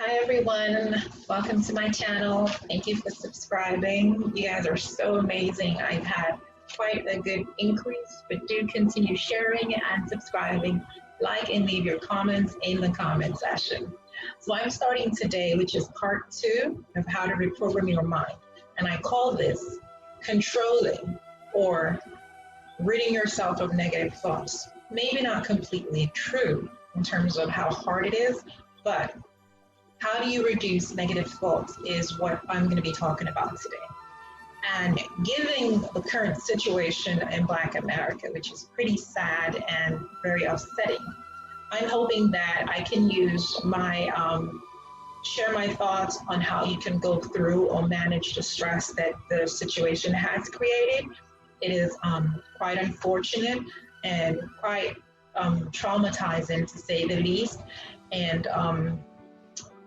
Hi everyone, welcome to my channel. Thank you for subscribing. You guys are so amazing. I've had quite a good increase, but do continue sharing and subscribing. Like and leave your comments in the comment section. So I'm starting today, which is part 2 of how to reprogram your mind. And I call this controlling or ridding yourself of negative thoughts. Maybe not completely true in terms of how hard it is, but how do you reduce negative thoughts is what I'm going to be talking about today. And given the current situation in Black America, which is pretty sad and very upsetting, I'm hoping that I can use my, share my thoughts on how you can go through or manage the stress that the situation has created. It is quite unfortunate and quite traumatizing, to say the least. And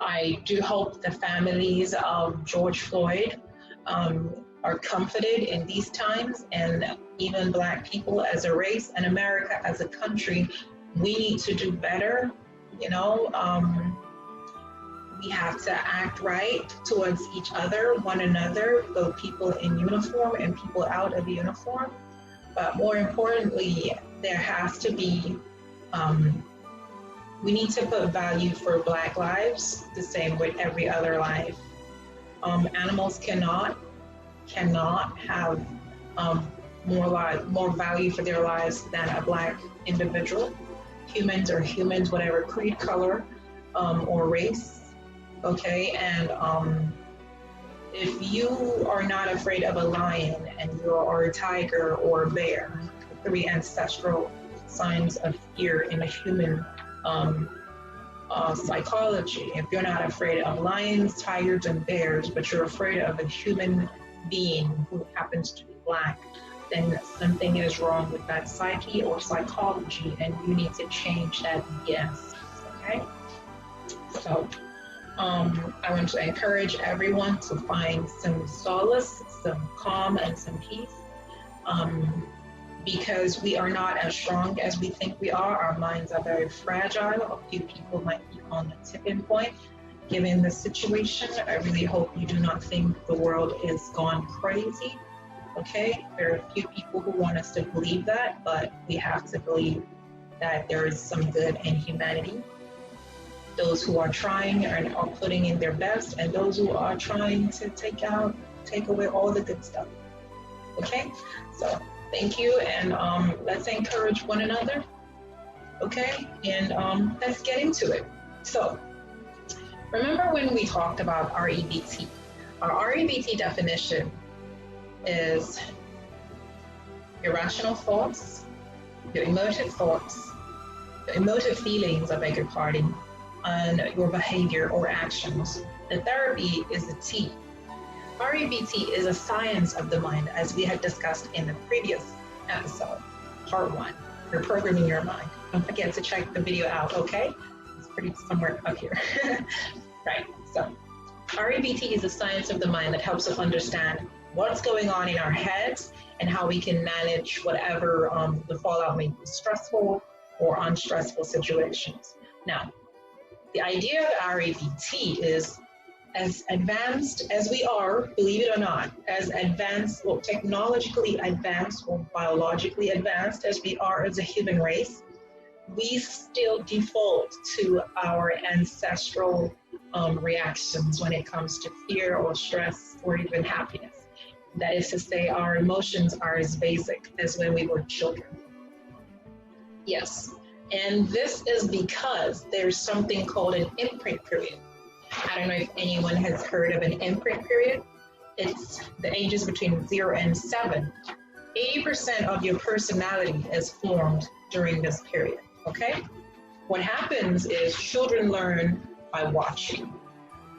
I do hope the families of George Floyd are comforted in these times, and even Black people as a race and America as a country. We need to do better. You know, we have to act right towards each other, one another, both people in uniform and people out of uniform. But more importantly, there has to be we need to put value for Black lives the same with every other life. Animals cannot have more value for their lives than a Black individual. Humans are humans, whatever creed, color, or race. Okay, and if you are not afraid of a lion and you are a tiger or a bear, 3 ancestral signs of fear in a human psychology. If you're not afraid of lions, tigers, and bears, but you're afraid of a human being who happens to be Black, then something is wrong with that psyche or psychology, and you need to change that BS. Okay? So I want to encourage everyone to find some solace, some calm, and some peace. Because we are not as strong as we think we are. Our minds are very fragile. A few people might be on the tipping point. Given the situation, I really hope you do not think the world is gone crazy. Okay, there are a few people who want us to believe that, but we have to believe that there is some good in humanity. Those who are trying and are putting in their best, and those who are trying to take away all the good stuff. Okay, so thank you, and let's encourage one another, okay? And let's get into it. So, remember when we talked about REBT? Our REBT definition is irrational thoughts, your emotive feelings, I beg your pardon, and your behavior or actions. The therapy is the T. REBT is a science of the mind, as we had discussed in the previous episode, part 1, reprogramming your mind. Don't forget to check the video out, okay? It's pretty somewhere up here. Right, so REBT is a science of the mind that helps us understand what's going on in our heads and how we can manage whatever the fallout may be, stressful or unstressful situations. Now, the idea of REBT is, as advanced as we are, believe it or not, as advanced or technologically advanced or biologically advanced as we are as a human race, we still default to our ancestral reactions when it comes to fear or stress or even happiness. That is to say, our emotions are as basic as when we were children. Yes, and this is because there's something called an imprint period. I don't know if anyone has heard of an imprint period. It's the ages between 0 and 7. 80% of your personality is formed during this period, okay? What happens is children learn by watching,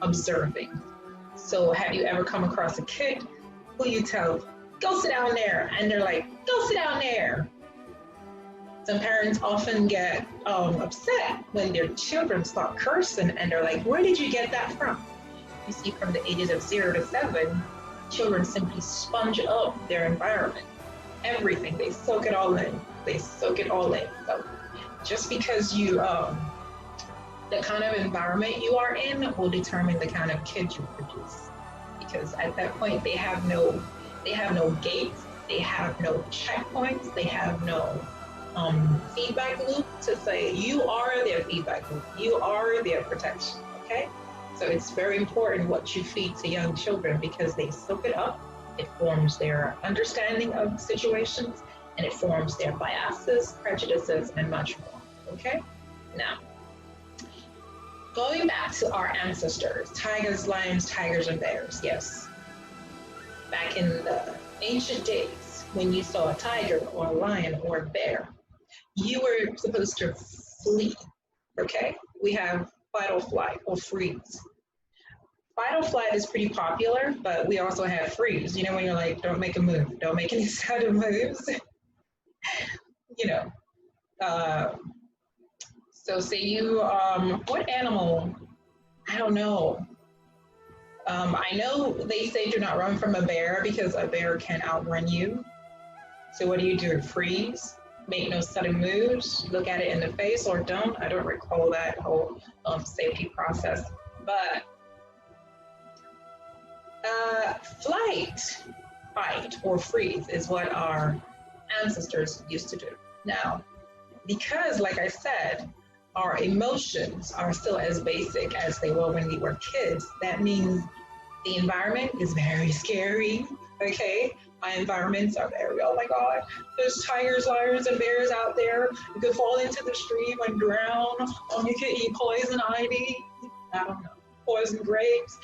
observing. So have you ever come across a kid who you tell, go sit down there, and they're like, go sit down there? Some parents often get upset when their children start cursing, and they're like, where did you get that from? You see, from the ages of 0 to 7, children simply sponge up their environment. Everything, they soak it all in. They soak it all in. So just because you the kind of environment you are in will determine the kind of kids you produce. Because at that point, they have no gates, they have no checkpoints, they have no feedback loop to say you are their feedback loop, you are their protection. Okay, so it's very important what you feed to young children because they soak it up. It forms their understanding of situations, and it forms their biases, prejudices, and much more. Okay, now going back to our ancestors, tigers, lions, tigers, and bears. Yes, back in the ancient days, when you saw a tiger or a lion or a bear, you were supposed to flee. Okay, we have fight or flight or freeze. Fight or flight is pretty popular, but we also have freeze. You know, when you're like, don't make a move, don't make any sudden moves. You know, so say you, what animal? I don't know. I know they say do not run from a bear because a bear can outrun you. So what do? Freeze, make no sudden moves, look at it in the face or don't. I don't recall that whole safety process, but flight, fight, or freeze is what our ancestors used to do. Now, because like I said, our emotions are still as basic as they were when we were kids, that means the environment is very scary, okay? My environments are very, oh my God, there's tigers, lions, and bears out there. You could fall into the stream and drown. You could eat poison ivy. I don't know. Poison grapes.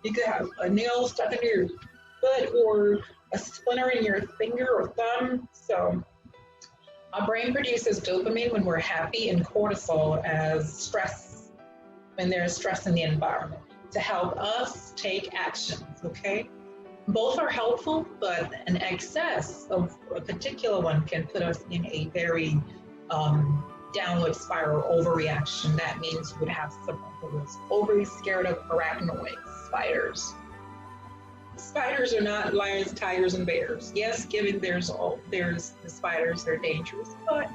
You could have a nail stuck into your foot or a splinter in your finger or thumb. So our brain produces dopamine when we're happy and cortisol as stress, when there's stress in the environment, to help us take actions, okay? Both are helpful, but an excess of a particular one can put us in a very downward spiral overreaction. That means you would have someone who was overly scared of arachnoids, spiders. Spiders are not lions, tigers, and bears. Yes, given there's the spiders, they're dangerous, but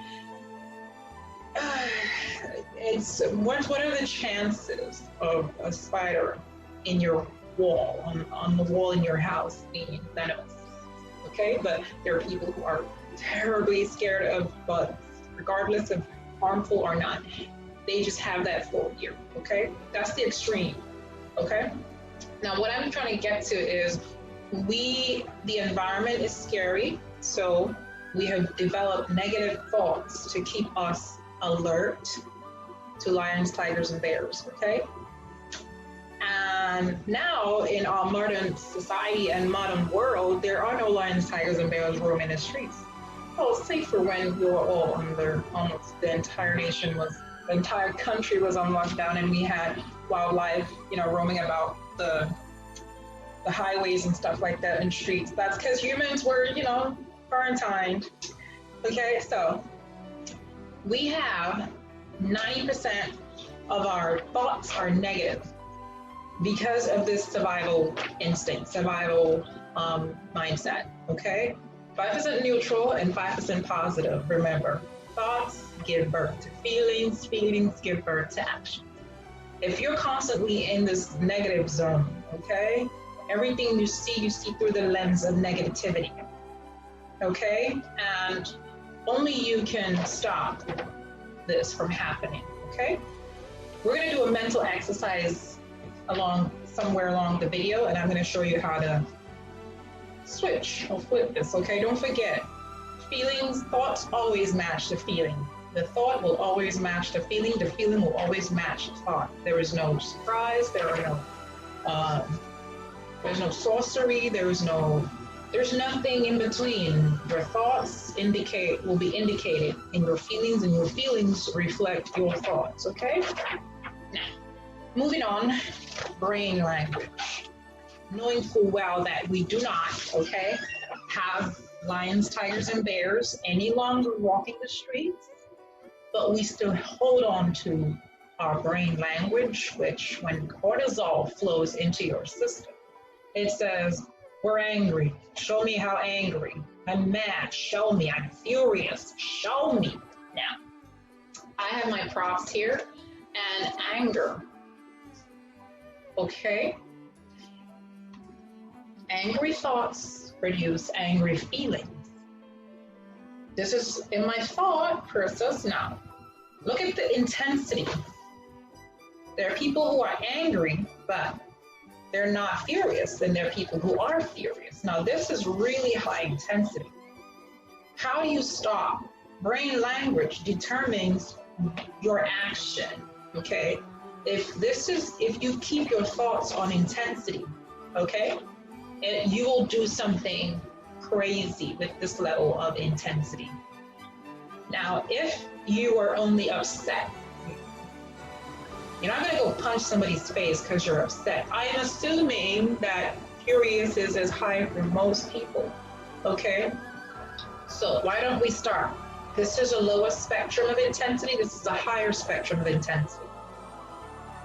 what are the chances of a spider in your wall, on the wall in your house being venomous? Okay, but there are people who are terribly scared of bugs, regardless of harmful or not. They just have that phobia, okay? That's the extreme, okay? Now, what I'm trying to get to is the environment is scary, so we have developed negative thoughts to keep us alert to lions, tigers, and bears, okay? And now in our modern society and modern world, there are no lions, tigers, and bears roaming the streets. Well, safer when we were all almost the entire country was on lockdown, and we had wildlife, roaming about the highways and stuff like that and streets. That's because humans were, quarantined. Okay, so we have 90% of our thoughts are negative because of this survival instinct, survival mindset, okay? 5% neutral and 5% positive. Remember, thoughts give birth to feelings, feelings give birth to action. If you're constantly in this negative zone, okay, everything you see through the lens of negativity, okay? And only you can stop this from happening, okay? We're gonna do a mental exercise somewhere along the video, and I'm gonna show you how to switch or flip this, okay? Don't forget, thoughts always match the feeling. The thought will always match the feeling will always match the thought. There is no surprise, there's no sorcery, there's nothing in between. Your thoughts will be indicated in your feelings, and your feelings reflect your thoughts, okay? Now, moving on, brain language. Knowing full well that we do not, okay, have lions, tigers, and bears any longer walking the streets, but we still hold on to our brain language, which when cortisol flows into your system, it says, we're angry, show me how angry. I'm mad, show me. I'm furious, show me. Now, I have my props here, and anger. Okay? Angry thoughts produce angry feelings. This is in my thought process now. Look at the intensity. There are people who are angry, but they're not furious, and there are people who are furious. Now, this is really high intensity. How do you stop? Brain language determines your action, okay? If you keep your thoughts on intensity, okay, you will do something crazy with this level of intensity. Now, if you are only upset, you're not going to go punch somebody's face because you're upset. I am assuming that furious is as high for most people, okay? So why don't we start? This is a lower spectrum of intensity. This is a higher spectrum of intensity.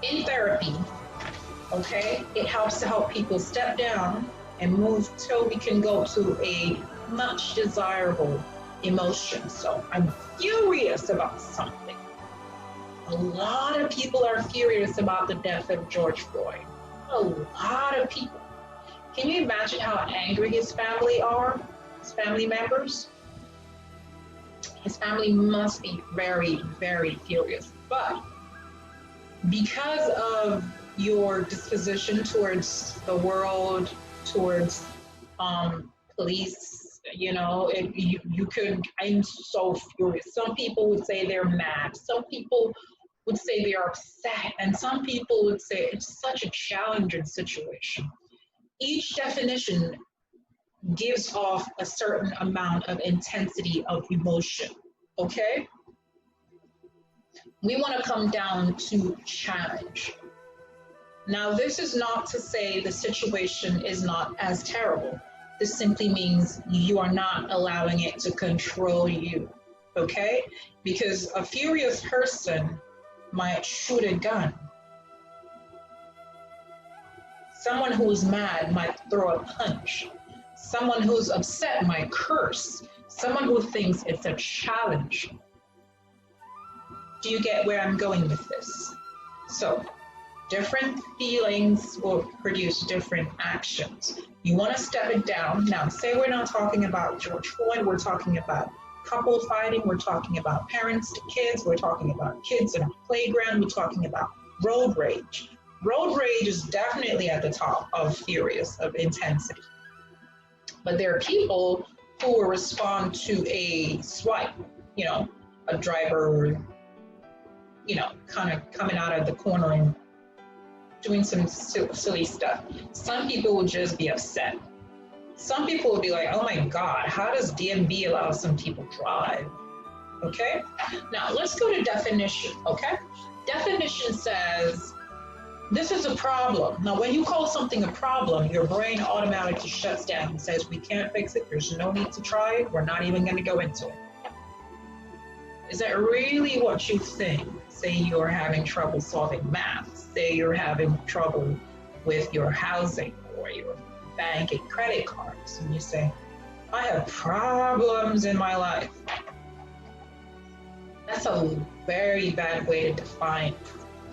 In therapy, okay, it helps to help people step down and move till we can go to a much desirable emotion. So I'm furious about something. A lot of people are furious about the death of George Floyd. A lot of people. Can you imagine how angry his family are, his family members? His family must be very, very furious. But because of your disposition towards the world, towards police, you know, you could, I'm so furious. Some people would say they're mad. Some people would say they're upset. And some people would say it's such a challenging situation. Each definition gives off a certain amount of intensity of emotion, okay? We want to come down to challenge. Now, this is not to say the situation is not as terrible. This simply means you are not allowing it to control you, okay? Because a furious person might shoot a gun. Someone who is mad might throw a punch. Someone who's upset might curse. Someone who thinks it's a challenge. Do you get where I'm going with this? So, different feelings will produce different actions. You want to step it down. Now, say we're not talking about George Floyd, we're talking about couple fighting, we're talking about parents to kids, we're talking about kids in a playground, we're talking about road rage. Road rage is definitely at the top of furious, of intensity. But there are people who will respond to a swipe, you know, a driver, you know, kind of coming out of the corner and doing some silly stuff. Some people will just be upset. Some people will be like, oh my God, how does DMV allow some people drive? Okay? Now let's go to definition, okay? Definition says, this is a problem. Now, when you call something a problem, your brain automatically shuts down and says, we can't fix it. There's no need to try it. We're not even going to go into it. Is that really what you think? Say you're having trouble solving math. Say you're having trouble with your housing or your bank and credit cards. And you say, I have problems in my life. That's a very bad way to define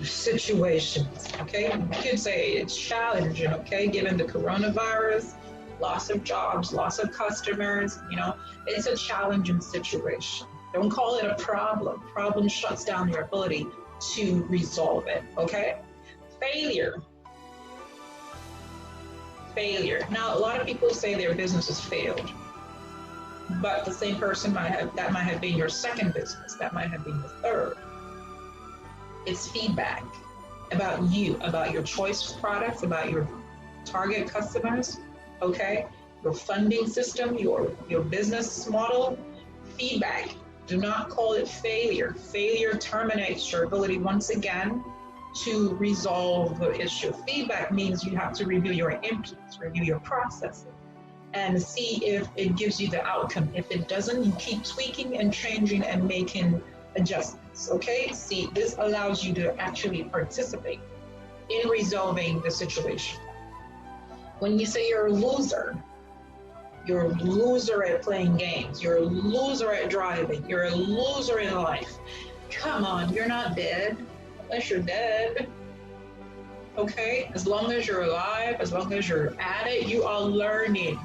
situations, okay? You could say it's challenging, okay? Given the coronavirus, loss of jobs, loss of customers, you know, it's a challenging situation. Don't call it a problem. Problem shuts down your ability to resolve it, okay? Failure. Failure. Now, a lot of people say their business has failed, but the same person might have been your second business. That might have been your third. It's feedback about you, about your choice products, about your target customers, okay? Your funding system, your business model, feedback. Do not call it failure. Failure terminates your ability once again to resolve the issue. Feedback means you have to review your inputs, review your processes, and see if it gives you the outcome. If it doesn't, you keep tweaking and changing and making adjustments, okay? See, this allows you to actually participate in resolving the situation. When you say you're a loser at playing games, you're a loser at driving, you're a loser in life. Come on, you're not dead. unless you're dead. Okay? As long as you're alive, as long as you're at it, you are learning.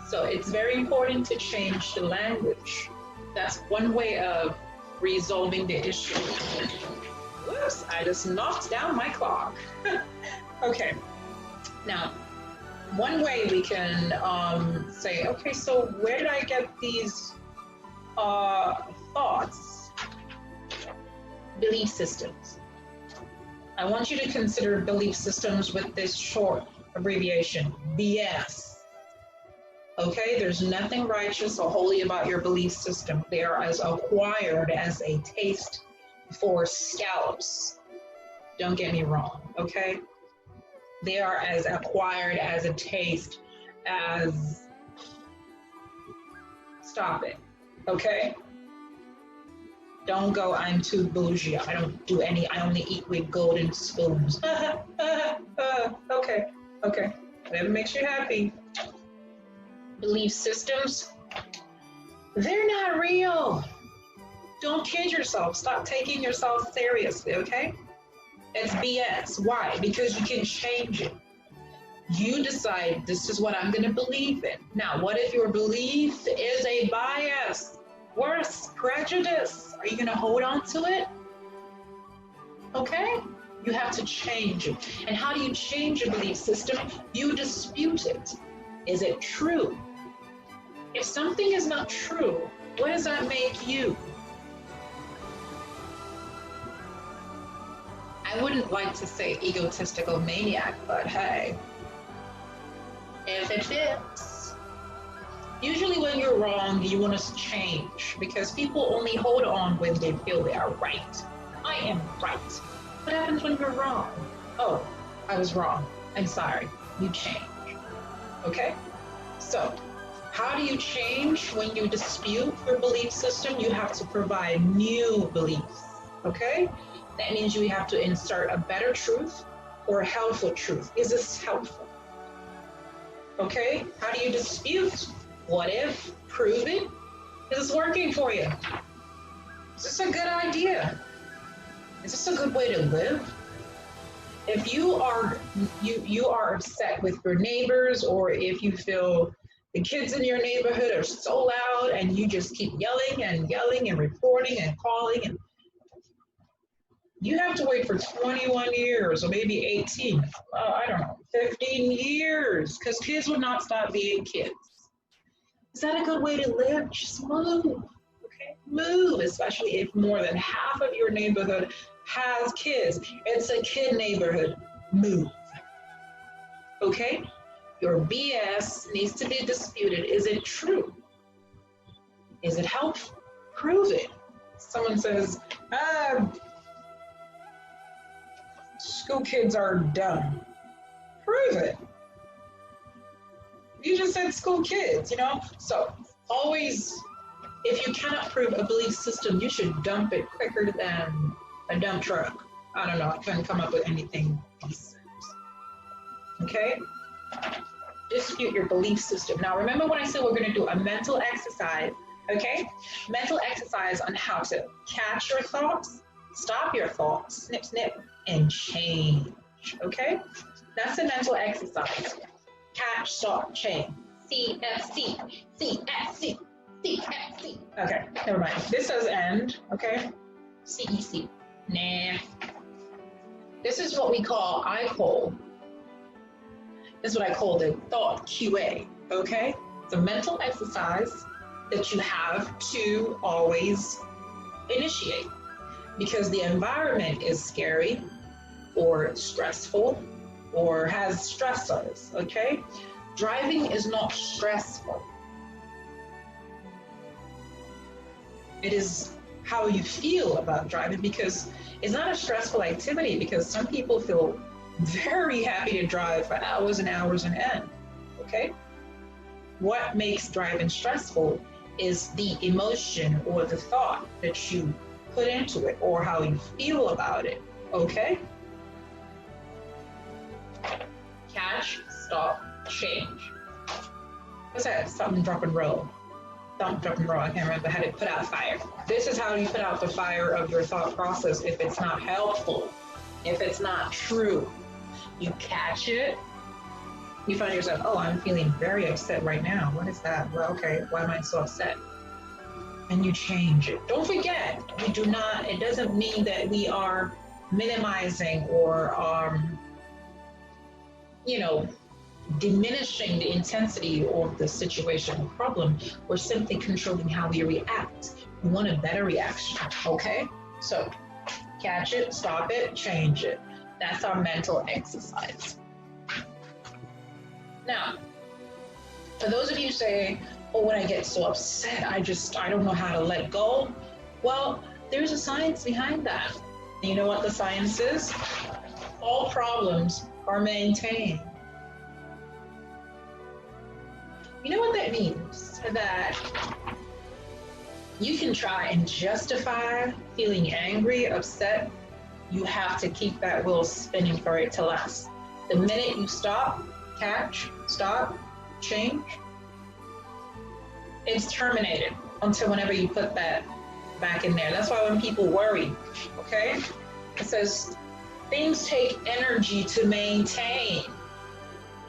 So it's very important to change the language. That's one way of resolving the issue. Whoops, I just knocked down my clock. Okay, now, one way we can say, okay, so where did I get these thoughts, belief systems? I want you to consider belief systems with this short abbreviation, BS. Okay, there's nothing righteous or holy about your belief system. They are as acquired as a taste for scallops. Don't get me wrong, okay? They are as acquired as a taste as, stop it, okay? Don't go, I'm too bougie. I don't do any, I only eat with golden spoons. Okay, whatever makes you happy. Belief systems, they're not real. Don't kid yourself. Stop taking yourself seriously, okay? It's BS. Why? Because you can change it. You decide, this is what I'm going to believe in. Now, what if your belief is a bias? Worse, prejudice. Are you going to hold on to it? Okay? You have to change it. And how do you change a belief system? You dispute it. Is it true? If something is not true, what does that make you? I wouldn't like to say egotistical maniac, but hey, if it fits. Usually when you're wrong, you want to change because people only hold on when they feel they are right. I am right. What happens when you're wrong? Oh, I was wrong. I'm sorry. You change. Okay? So, how do you change when you dispute your belief system? You have to provide new beliefs. Okay? That means you have to insert a better truth or a helpful truth. Is this helpful? Okay? How do you dispute? What if? Prove it. Is this working for you? Is this a good idea? Is this a good way to live? If you are upset with your neighbors, or if you feel the kids in your neighborhood are so loud and you just keep yelling and reporting and calling, and you have to wait for 21 years or maybe 18, I don't know, 15 years, because kids will not stop being kids. Is that a good way to live? Just move, okay? Move, especially if more than half of your neighborhood has kids. It's a kid neighborhood. Move, okay? Your BS needs to be disputed. Is it true? Is it helpful? Prove it. Someone says, school kids are dumb. Prove it. You just said school kids, you know? So always, if you cannot prove a belief system, you should dump it quicker than a dump truck. I don't know, I couldn't come up with anything decent. Okay? Dispute your belief system. Now remember when I said we're gonna do a mental exercise, okay? Mental exercise on how to catch your thoughts, stop your thoughts, snip, snip, and change, okay? That's a mental exercise. Catch, stop, change. CFC, CFC, CFC. Okay, never mind. This says end, okay? CEC. Nah. This is what we call, this is what I call the thought QA, okay? It's a mental exercise that you have to always initiate because the environment is scary or stressful or has stressors, okay? Driving is not stressful. It is how you feel about driving, because it's not a stressful activity, because some people feel very happy to drive for hours and hours on end, okay? What makes driving stressful is the emotion or the thought that you put into it or how you feel about it, okay? Catch, stop, change. What's that? Stop and drop and roll. Don't know, I can't remember how to put out fire. This is how you put out the fire of your thought process if it's not helpful, if it's not true. You catch it, you find yourself, oh, I'm feeling very upset right now. What is that? Well, okay, why am I so upset? And you change it. Don't forget, we do not, it doesn't mean that we are minimizing or, diminishing the intensity of the situation or problem. We're simply controlling how we react. We want a better reaction, okay? So catch it, stop it, change it. That's our mental exercise. Now, for those of you say, oh, when I get so upset, I don't know how to let go. Well, there's a science behind that. You know what the science is? All problems are maintained. You know what that means? That you can try and justify feeling angry, upset. You have to keep that wheel spinning for it to last. The minute you stop, catch, stop, change, it's terminated until whenever you put that back in there. That's why when people worry, okay? It says things take energy to maintain.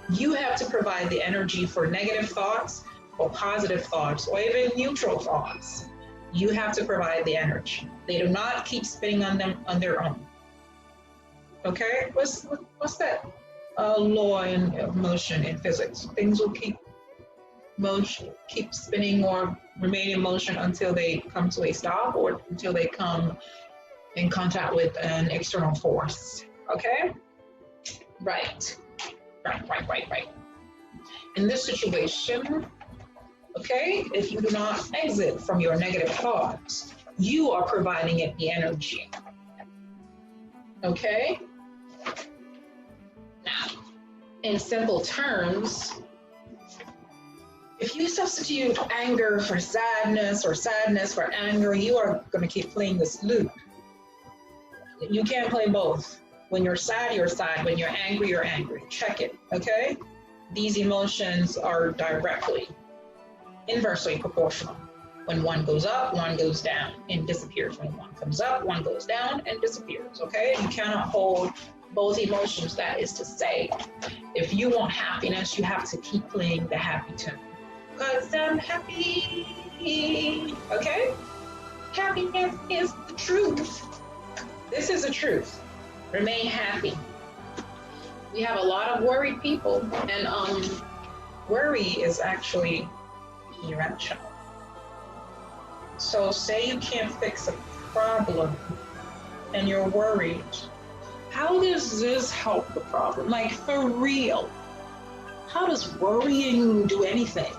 You have to provide the energy for negative thoughts or positive thoughts or even neutral thoughts. You have to provide the energy. They do not keep spinning on their own. Okay? What's that law in motion in physics? Things will keep spinning or remain in motion until they come to a stop or until they come in contact with an external force. Okay? Right. In this situation, okay, if you do not exit from your negative thoughts, you are providing it the energy. Okay? Now, in simple terms, if you substitute anger for sadness or sadness for anger, you are going to keep playing this loop. You can't play both. When you're sad, you're sad. When you're angry, you're angry. Check it, okay? These emotions are inversely proportional. When one goes up, one goes down and disappears. When one comes up, one goes down and disappears, okay? You cannot hold both emotions. That is to say, if you want happiness, you have to keep playing the happy tune. Because I'm happy, okay? Happiness is the truth. This is the truth. Remain happy. We have a lot of worried people, and worry is actually irrational. So say you can't fix a problem and you're worried. How does this help the problem? Like, for real. How does worrying do anything?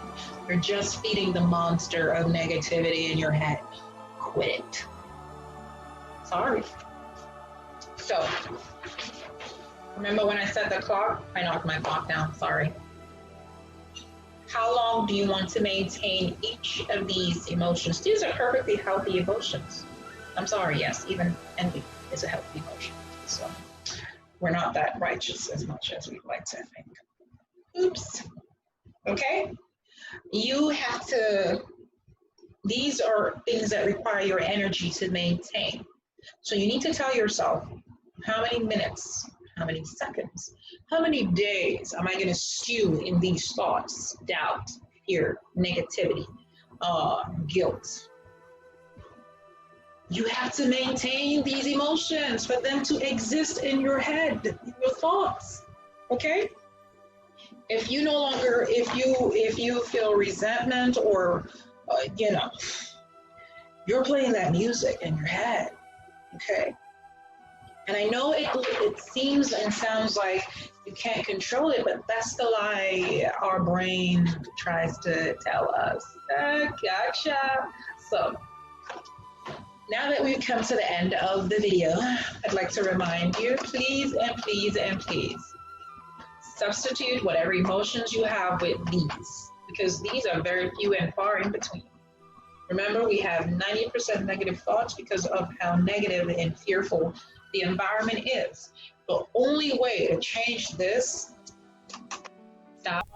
You're just feeding the monster of negativity in your head. Quit it. Sorry. So, remember when I said the clock? I knocked my clock down, sorry. How long do you want to maintain each of these emotions? These are perfectly healthy emotions. I'm sorry, yes, even envy is a healthy emotion. So, we're not that righteous as much as we'd like to think. Oops. Okay? You have to, these are things that require your energy to maintain. So you need to tell yourself, how many minutes, how many seconds, how many days am I going to stew in these thoughts, doubt, fear, negativity, guilt? You have to maintain these emotions for them to exist in your head, in your thoughts, okay? If you no longer, if you feel resentment or, you're playing that music in your head, okay? And I know it seems and sounds like you can't control it, but that's the lie our brain tries to tell us. Gotcha. So now that we've come to the end of the video, I'd like to remind you, please and please and please, substitute whatever emotions you have with these, because these are very few and far in between. Remember, we have 90% negative thoughts because of how negative and fearful the environment is. The only way to change this, stop.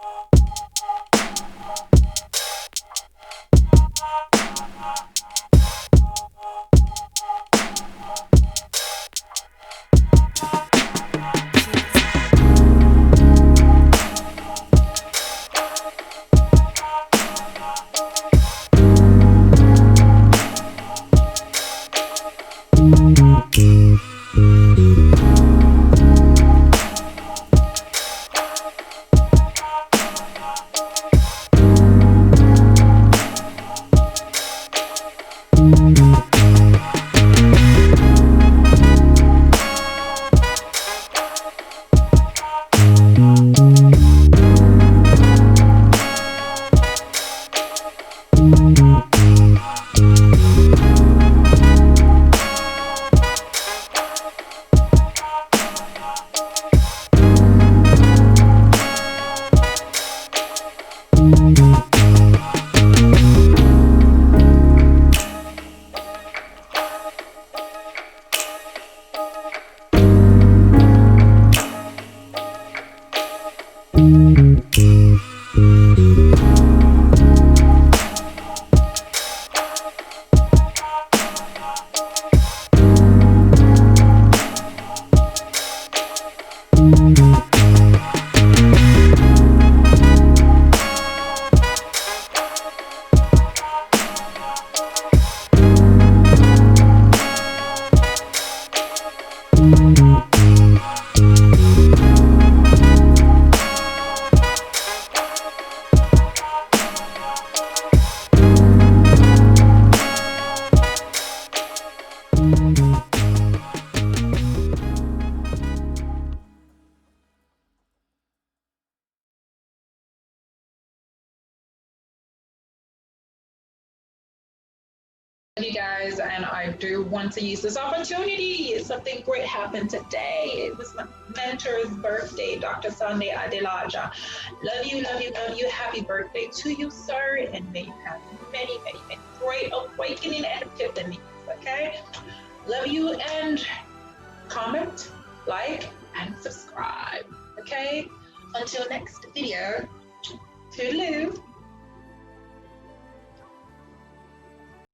You guys, and I do want to use this opportunity. Something great happened today. It was my mentor's birthday, Dr. Sunday Adelaja. Love you, love you, love you. Happy birthday to you, sir, and may you have many, many, many great awakening and epiphanies. Okay, love you, and comment, like, and subscribe. Okay, until next video. Toodaloo.